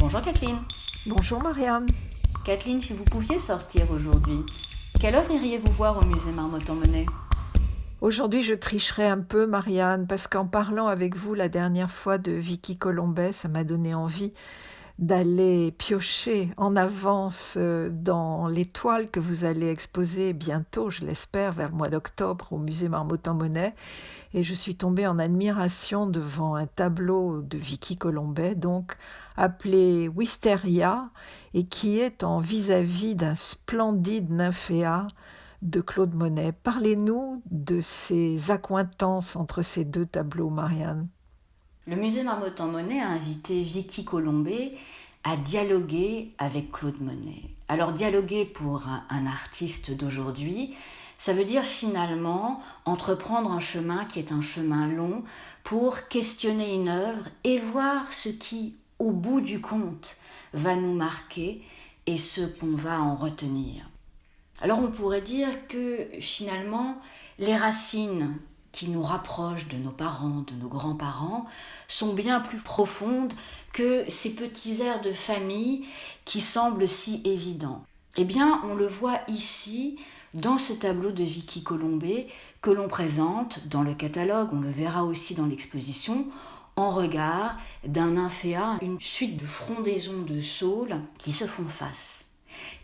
Bonjour Kathleen. Bonjour Marianne. Kathleen, si vous pouviez sortir aujourd'hui, quelle œuvre iriez-vous voir au musée Marmottan-Monet ? Aujourd'hui, je tricherai un peu, Marianne, parce qu'en parlant avec vous la dernière fois de Vicky Colombet, ça m'a donné envie d'aller piocher en avance dans les toiles que vous allez exposer bientôt, je l'espère, vers le mois d'octobre au musée Marmottan-Monet. Et je suis tombée en admiration devant un tableau de Vicky Colombet, donc appelé Wisteria, et qui est en vis-à-vis d'un splendide nymphéa de Claude Monet. Parlez-nous de ces accointances entre ces deux tableaux, Marianne. Le musée Marmottan-Monet a invité Vicky Colombet à dialoguer avec Claude Monet. Alors dialoguer pour un artiste d'aujourd'hui, ça veut dire finalement entreprendre un chemin qui est un chemin long pour questionner une œuvre et voir ce qui, au bout du compte, va nous marquer et ce qu'on va en retenir. Alors on pourrait dire que finalement, les racines qui nous rapprochent de nos parents, de nos grands-parents, sont bien plus profondes que ces petits airs de famille qui semblent si évidents. Eh bien, on le voit ici, dans ce tableau de Vicky Colombet, que l'on présente dans le catalogue, on le verra aussi dans l'exposition, en regard d'un nymphéa, une suite de frondaisons de saules qui se font face.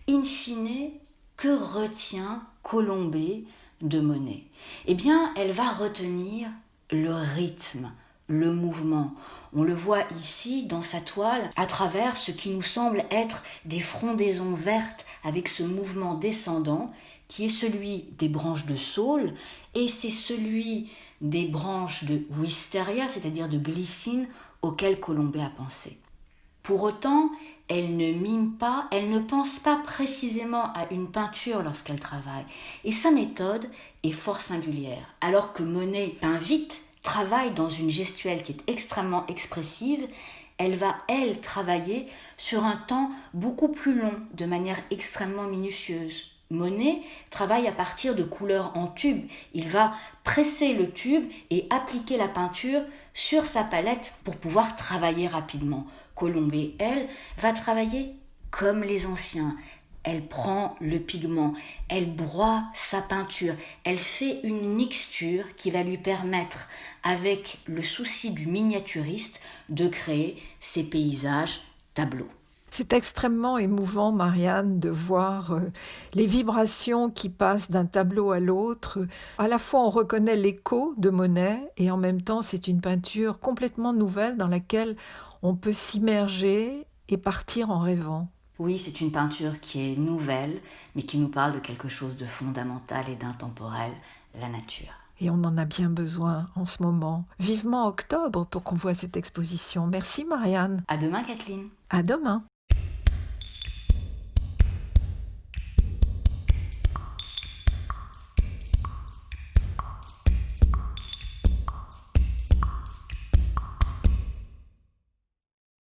In fine, que retient Colombet de Monet ? Eh bien, elle va retenir le rythme, le mouvement. On le voit ici dans sa toile à travers ce qui nous semble être des frondaisons vertes avec ce mouvement descendant qui est celui des branches de saule et c'est celui des branches de wisteria, c'est-à-dire de glycine, auquel Colombet a pensé. Pour autant, elle ne mime pas, elle ne pense pas précisément à une peinture lorsqu'elle travaille. Et sa méthode est fort singulière. Alors que Monet peint vite, travaille dans une gestuelle qui est extrêmement expressive, elle va, elle, travailler sur un temps beaucoup plus long, de manière extrêmement minutieuse. Monet travaille à partir de couleurs en tube. Il va presser le tube et appliquer la peinture sur sa palette pour pouvoir travailler rapidement. Colombet, elle, va travailler comme les anciens. Elle prend le pigment, elle broie sa peinture, elle fait une mixture qui va lui permettre, avec le souci du miniaturiste, de créer ces paysages tableaux. C'est extrêmement émouvant, Marianne, de voir les vibrations qui passent d'un tableau à l'autre. À la fois, on reconnaît l'écho de Monet et en même temps, c'est une peinture complètement nouvelle dans laquelle on peut s'immerger et partir en rêvant. Oui, c'est une peinture qui est nouvelle, mais qui nous parle de quelque chose de fondamental et d'intemporel, la nature. Et on en a bien besoin en ce moment. Vivement octobre pour qu'on voit cette exposition. Merci, Marianne. À demain, Kathleen. À demain.